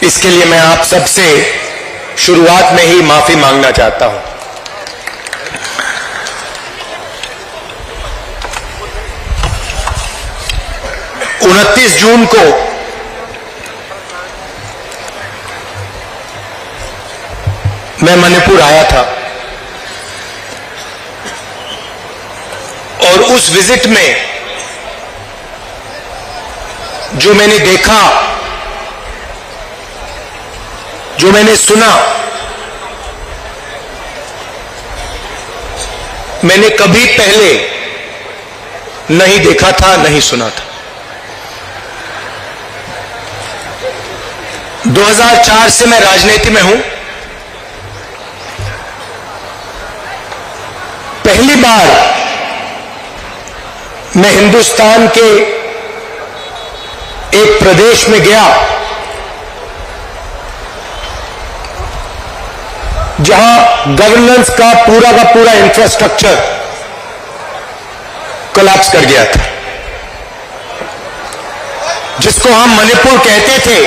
इसके लिए मैं आप सबसे शुरुआत में ही माफी मांगना चाहता हूं। उनतीस जून को मैं मणिपुर आया था और उस विजिट में जो मैंने देखा, जो मैंने सुना, मैंने कभी पहले नहीं देखा था, नहीं सुना था। 2004 से मैं राजनीति में हूं। पहली बार मैं हिंदुस्तान के एक प्रदेश में गया जहां गवर्नेंस का पूरा इंफ्रास्ट्रक्चर कोलैप्स कर गया था, जिसको हम मणिपुर कहते थे।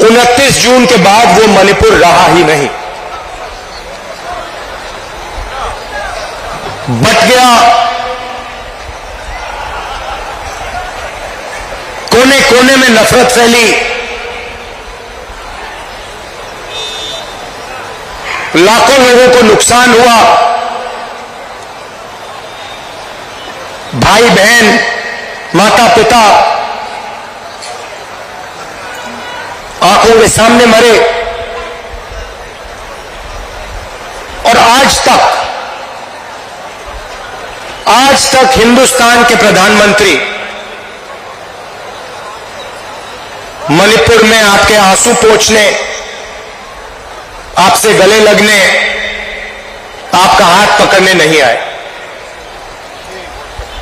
29 जून के बाद वो मणिपुर रहा ही नहीं, बट गया। कोने कोने में नफरत फैली, लाखों लोगों को नुकसान हुआ, भाई बहन, माता पिता आंखों के सामने मरे। और आज तक हिंदुस्तान के प्रधानमंत्री मणिपुर में आपके आंसू पोंछने, आपसे गले लगने, आपका हाथ पकड़ने नहीं आए।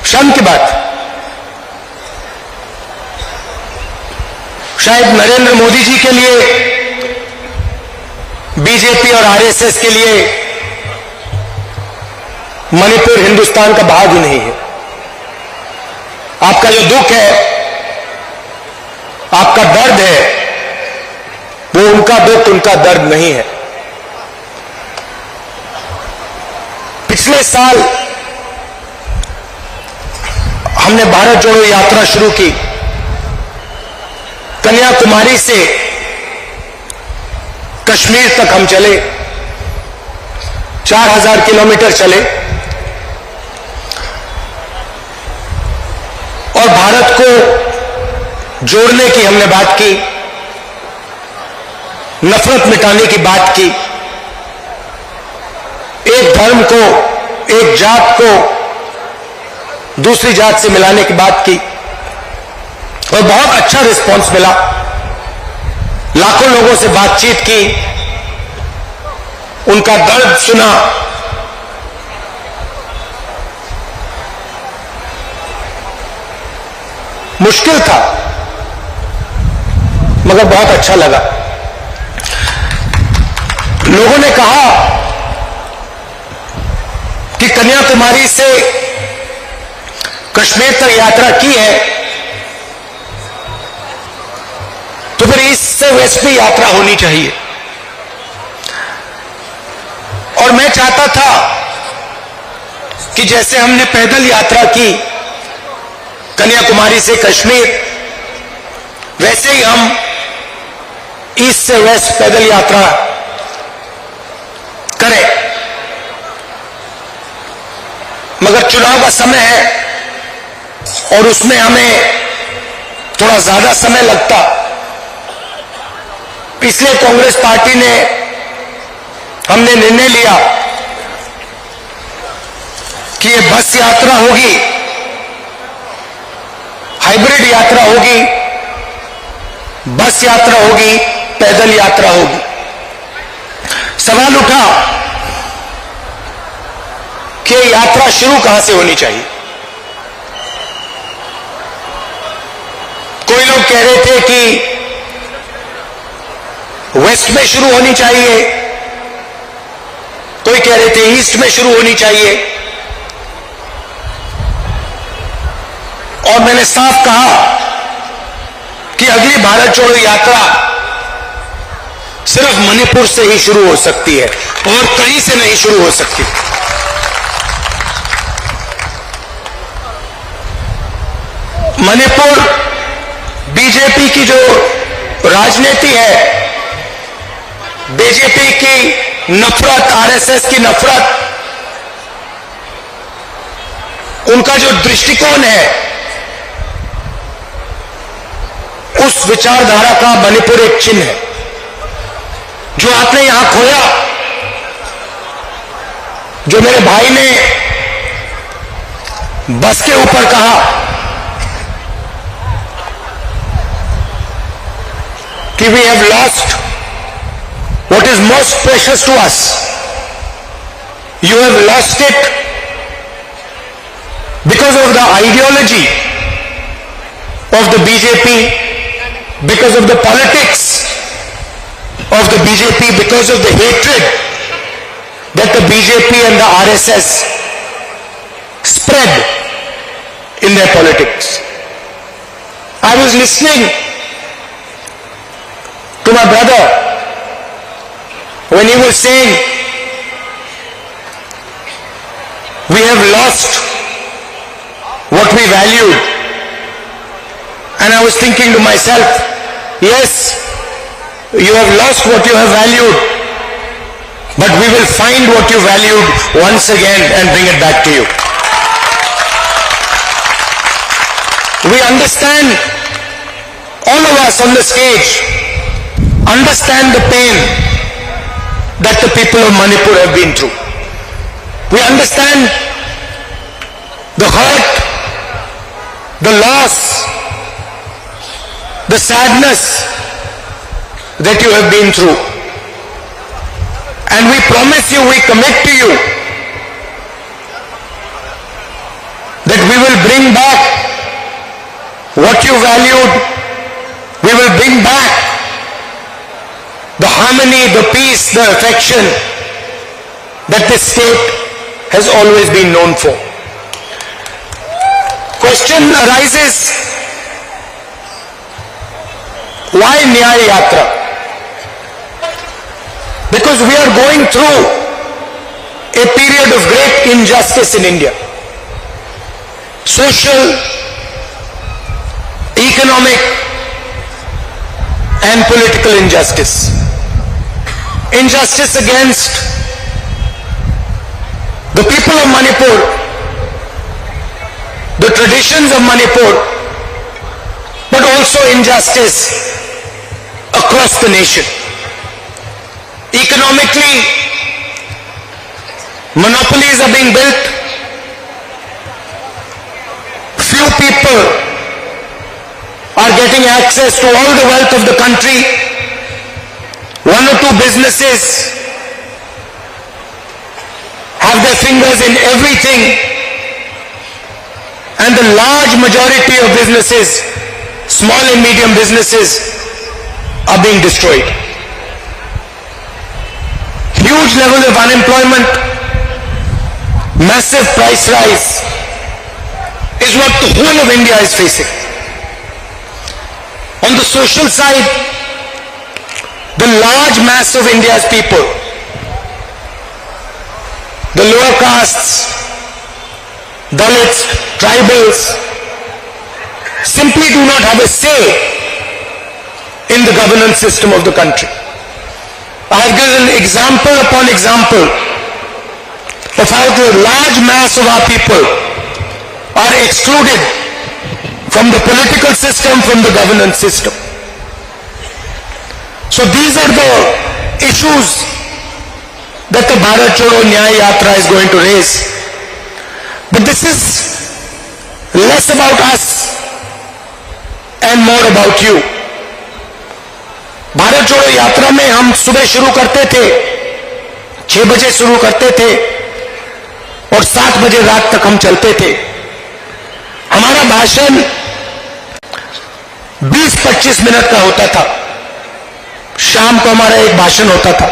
शर्म की बात। शायद नरेंद्र मोदी जी के लिए, बीजेपी और आरएसएस के लिए मणिपुर हिंदुस्तान का भाग ही नहीं है। आपका जो दुख है, आपका दर्द है, वो उनका दुख, उनका दर्द नहीं है। पिछले साल हमने भारत जोड़ो यात्रा शुरू की। कन्याकुमारी से कश्मीर तक हम चले, 4000 किलोमीटर चले और भारत को जोड़ने की हमने बात की, नफरत मिटाने की बात की, एक धर्म को, एक जात को दूसरी जात से मिलाने की बात की और बहुत अच्छा रिस्पांस मिला। लाखों लोगों से बातचीत की, उनका दर्द सुना। मुश्किल था मगर बहुत अच्छा लगा। लोगों ने कहा कि कन्याकुमारी से कश्मीर तक यात्रा की है तो फिर ईस्ट से वेस्ट में यात्रा होनी चाहिए। और मैं चाहता था कि जैसे हमने पैदल यात्रा की कन्याकुमारी से कश्मीर, वैसे ही हम ईस्ट से वेस्ट पैदल यात्रा करें। मगर चुनाव का समय है और उसमें हमें थोड़ा ज्यादा समय लगता, इसलिए कांग्रेस पार्टी ने, हमने निर्णय लिया कि ये बस यात्रा होगी, हाइब्रिड यात्रा होगी, बस यात्रा होगी, पैदल यात्रा होगी। सवाल उठा कि यात्रा शुरू कहां से होनी चाहिए। कोई लोग कह रहे थे कि वेस्ट में शुरू होनी चाहिए, कोई कह रहे थे ईस्ट में शुरू होनी चाहिए। और मैंने साफ कहा अगली भारत छोड़ो यात्रा सिर्फ मणिपुर से ही शुरू हो सकती है और कहीं से नहीं शुरू हो सकती। मणिपुर बीजेपी की जो राजनीति है, बीजेपी की नफरत, आरएसएस की नफरत, उनका जो दृष्टिकोण है, उस विचारधारा का मणिपुर एक चिन्ह है। जो आपने यहां खोया, जो मेरे भाई ने बस के ऊपर कहा कि we have lost what is most precious to us, you have lost it because of the ideology of the BJP, because of the politics of the BJP, because of the hatred that the BJP and the RSS spread in their politics. I was listening to my brother when he was saying we have lost what we valued, and I was thinking to myself, yes, you have lost what you have valued, but we will find what you valued once again and bring it back to you. We understand, all of us on the stage understand the pain that the people of Manipur have been through. We understand the hurt, the loss, the sadness that you have been through. And we promise you, we commit to you that we will bring back what you valued. We will bring back the harmony, the peace, the affection that this state has always been known for. Question arises, why Nyaya Yatra? Because we are going through a period of great injustice in India. Social, economic, and political injustice. Injustice against the people of Manipur, the traditions of Manipur, but also injustice across the nation. Economically, monopolies are being built. Few people are getting access to all the wealth of the country. One or two businesses have their fingers in everything, and the large majority of businesses, small and medium businesses, are being destroyed. Huge levels of unemployment, massive price rise is what the whole of India is facing. On the social side, the large mass of India's people, the lower castes, Dalits, tribals, simply do not have a say in the governance system of the country. I have given example upon example of how the large mass of our people are excluded from the political system, from the governance system. So these are the issues that the Bharat Chodo Nyaya Yatra is going to raise. But this is less about us and more about you. Bharat जोड़ो यात्रा में हम सुबह शुरू करते थे, 6 बजे शुरू करते थे और 7 बजे रात तक हम चलते थे। हमारा भाषण 20-25 मिनट का होता था। शाम को हमारा एक भाषण होता था,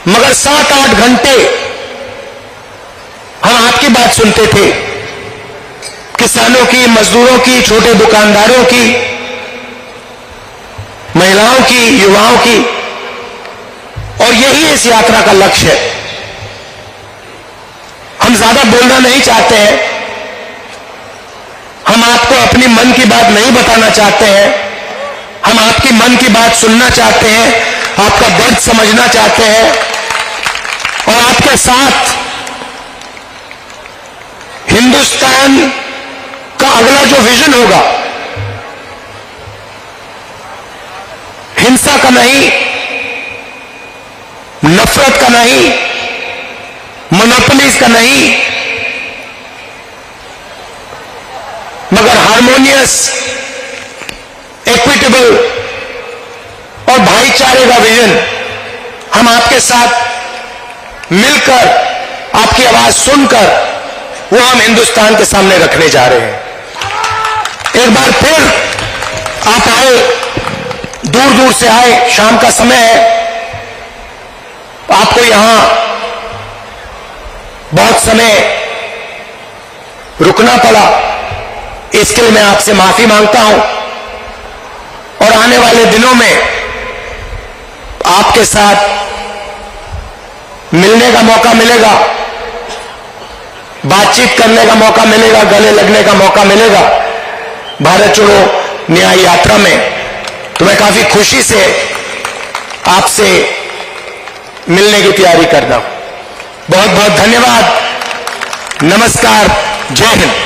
मगर 7-8 घंटे हम आपकी बात सुनते थे, किसानों की, मजदूरों की, छोटे दुकानदारों की, युवाओं की, और यही इस यात्रा का लक्ष्य है। हम ज्यादा बोलना नहीं चाहते हैं, हम आपको अपनी मन की बात नहीं बताना चाहते हैं, हम आपकी मन की बात सुनना चाहते हैं, आपका दर्द समझना चाहते हैं और आपके साथ हिंदुस्तान का अगला जो विजन होगा, हिंसा का नहीं, नफरत का नहीं, मोनोपोलीज का नहीं, मगर हार्मोनियस, इक्विटेबल और भाईचारे का विजन हम आपके साथ मिलकर, आपकी आवाज सुनकर वो हम हिंदुस्तान के सामने रखने जा रहे हैं। एक बार फिर आप आए, दूर दूर से आए, शाम का समय है, आपको यहां बहुत समय रुकना पड़ा, इसके लिए मैं आपसे माफी मांगता हूं और आने वाले दिनों में आपके साथ मिलने का मौका मिलेगा, बातचीत करने का मौका मिलेगा, गले लगने का मौका मिलेगा भारत छोड़ो न्याय यात्रा में। तो मैं काफी खुशी से आपसे मिलने की तैयारी करता हूं। बहुत बहुत धन्यवाद, नमस्कार, जय हिंद।